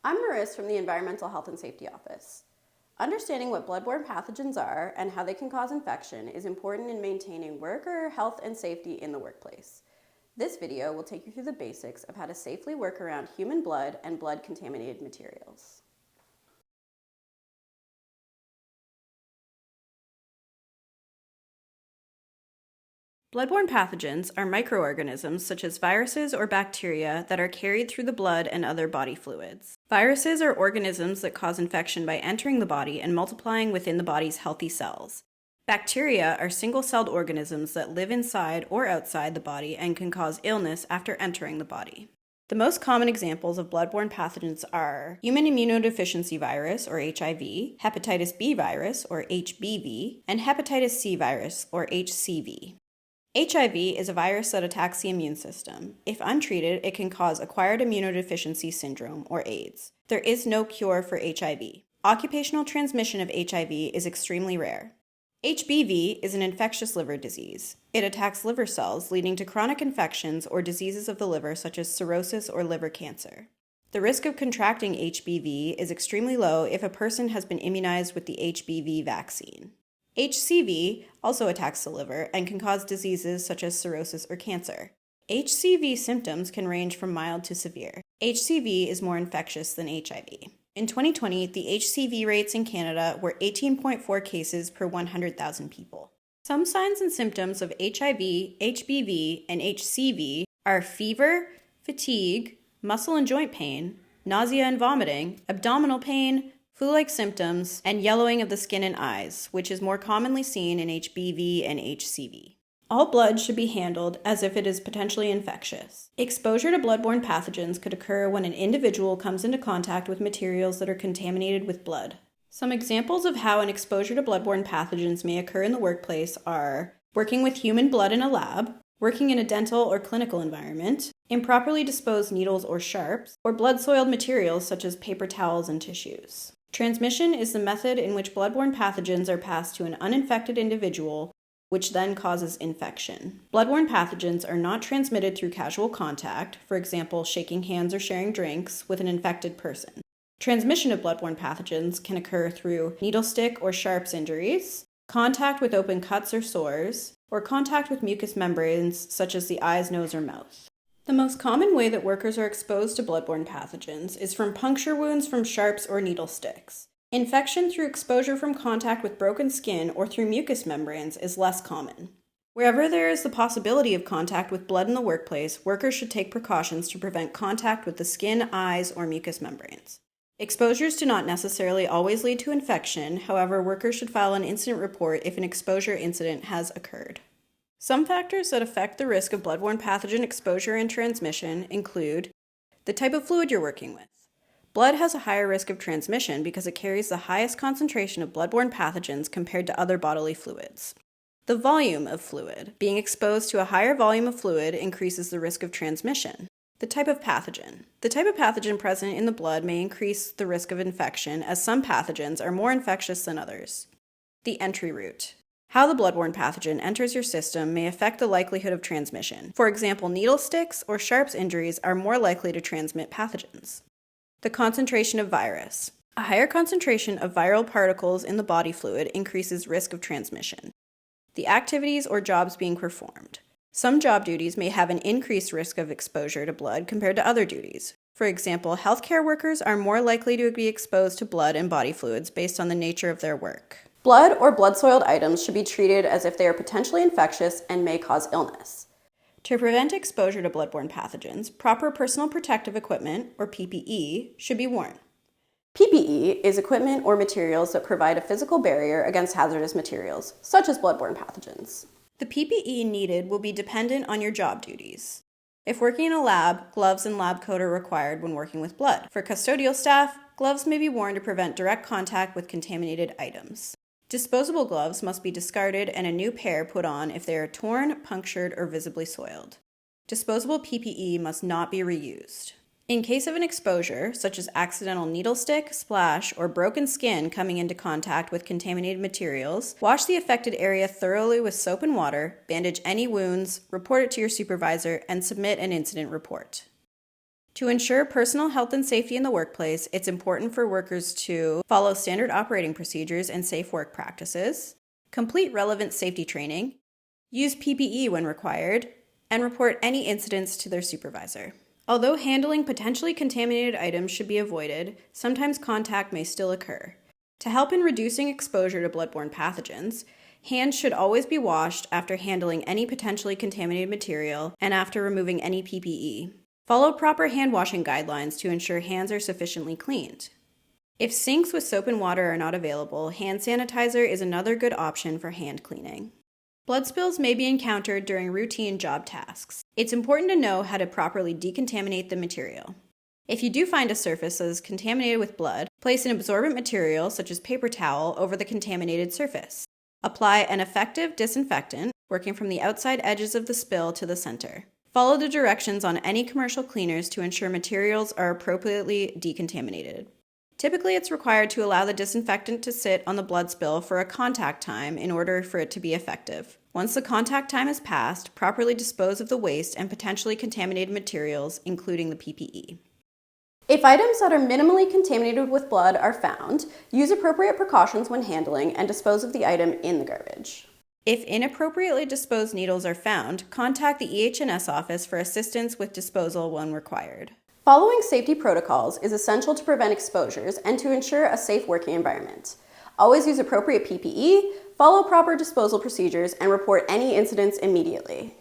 I'm Maris from the Environmental Health and Safety Office. Understanding what bloodborne pathogens are and how they can cause infection is important in maintaining worker health and safety in the workplace. This video will take you through the basics of how to safely work around human blood and blood-contaminated materials. Bloodborne pathogens are microorganisms such as viruses or bacteria that are carried through the blood and other body fluids. Viruses are organisms that cause infection by entering the body and multiplying within the body's healthy cells. Bacteria are single-celled organisms that live inside or outside the body and can cause illness after entering the body. The most common examples of bloodborne pathogens are human immunodeficiency virus, or HIV, hepatitis B virus, or HBV, and hepatitis C virus, or HCV. HIV is a virus that attacks the immune system. If untreated, it can cause acquired immunodeficiency syndrome, or AIDS. There is no cure for HIV. Occupational transmission of HIV is extremely rare. HBV is an infectious liver disease. It attacks liver cells, leading to chronic infections or diseases of the liver such as cirrhosis or liver cancer. The risk of contracting HBV is extremely low if a person has been immunized with the HBV vaccine. HCV also attacks the liver and can cause diseases such as cirrhosis or cancer. HCV symptoms can range from mild to severe. HCV is more infectious than HIV. In 2020, the HCV rates in Canada were 18.4 cases per 100,000 people. Some signs and symptoms of HIV, HBV, and HCV are fever, fatigue, muscle and joint pain, nausea and vomiting, abdominal pain, flu-like symptoms, and yellowing of the skin and eyes, which is more commonly seen in HBV and HCV. All blood should be handled as if it is potentially infectious. Exposure to bloodborne pathogens could occur when an individual comes into contact with materials that are contaminated with blood. Some examples of how an exposure to bloodborne pathogens may occur in the workplace are working with human blood in a lab, working in a dental or clinical environment, improperly disposed needles or sharps, or blood-soiled materials such as paper towels and tissues. Transmission is the method in which bloodborne pathogens are passed to an uninfected individual, which then causes infection. Bloodborne pathogens are not transmitted through casual contact, for example, shaking hands or sharing drinks, with an infected person. Transmission of bloodborne pathogens can occur through needle stick or sharps injuries, contact with open cuts or sores, or contact with mucous membranes such as the eyes, nose, or mouth. The most common way that workers are exposed to bloodborne pathogens is from puncture wounds from sharps or needle sticks. Infection through exposure from contact with broken skin or through mucous membranes is less common. Wherever there is the possibility of contact with blood in the workplace, workers should take precautions to prevent contact with the skin, eyes, or mucous membranes. Exposures do not necessarily always lead to infection, however, workers should file an incident report if an exposure incident has occurred. Some factors that affect the risk of bloodborne pathogen exposure and transmission include the type of fluid you're working with. Blood has a higher risk of transmission because it carries the highest concentration of bloodborne pathogens compared to other bodily fluids. The volume of fluid. Being exposed to a higher volume of fluid increases the risk of transmission. The type of pathogen. The type of pathogen present in the blood may increase the risk of infection, as some pathogens are more infectious than others. The entry route. How the bloodborne pathogen enters your system may affect the likelihood of transmission. For example, needle sticks or sharps injuries are more likely to transmit pathogens. The concentration of virus. A higher concentration of viral particles in the body fluid increases risk of transmission. The activities or jobs being performed. Some job duties may have an increased risk of exposure to blood compared to other duties. For example, healthcare workers are more likely to be exposed to blood and body fluids based on the nature of their work. Blood or blood-soiled items should be treated as if they are potentially infectious and may cause illness. To prevent exposure to bloodborne pathogens, proper personal protective equipment, or PPE, should be worn. PPE is equipment or materials that provide a physical barrier against hazardous materials, such as bloodborne pathogens. The PPE needed will be dependent on your job duties. If working in a lab, gloves and lab coat are required when working with blood. For custodial staff, gloves may be worn to prevent direct contact with contaminated items. Disposable gloves must be discarded and a new pair put on if they are torn, punctured, or visibly soiled. Disposable PPE must not be reused. In case of an exposure, such as accidental needle stick, splash, or broken skin coming into contact with contaminated materials, wash the affected area thoroughly with soap and water, bandage any wounds, report it to your supervisor, and submit an incident report. To ensure personal health and safety in the workplace, it's important for workers to follow standard operating procedures and safe work practices, complete relevant safety training, use PPE when required, and report any incidents to their supervisor. Although handling potentially contaminated items should be avoided, sometimes contact may still occur. To help in reducing exposure to bloodborne pathogens, hands should always be washed after handling any potentially contaminated material and after removing any PPE. Follow proper hand washing guidelines to ensure hands are sufficiently cleaned. If sinks with soap and water are not available, hand sanitizer is another good option for hand cleaning. Blood spills may be encountered during routine job tasks. It's important to know how to properly decontaminate the material. If you do find a surface that is contaminated with blood, place an absorbent material such as paper towel over the contaminated surface. Apply an effective disinfectant, working from the outside edges of the spill to the center. Follow the directions on any commercial cleaners to ensure materials are appropriately decontaminated. Typically, it's required to allow the disinfectant to sit on the blood spill for a contact time in order for it to be effective. Once the contact time is passed, properly dispose of the waste and potentially contaminated materials, including the PPE. If items that are minimally contaminated with blood are found, use appropriate precautions when handling and dispose of the item in the garbage. If inappropriately disposed needles are found, contact the EH&S office for assistance with disposal when required. Following safety protocols is essential to prevent exposures and to ensure a safe working environment. Always use appropriate PPE, follow proper disposal procedures, and report any incidents immediately.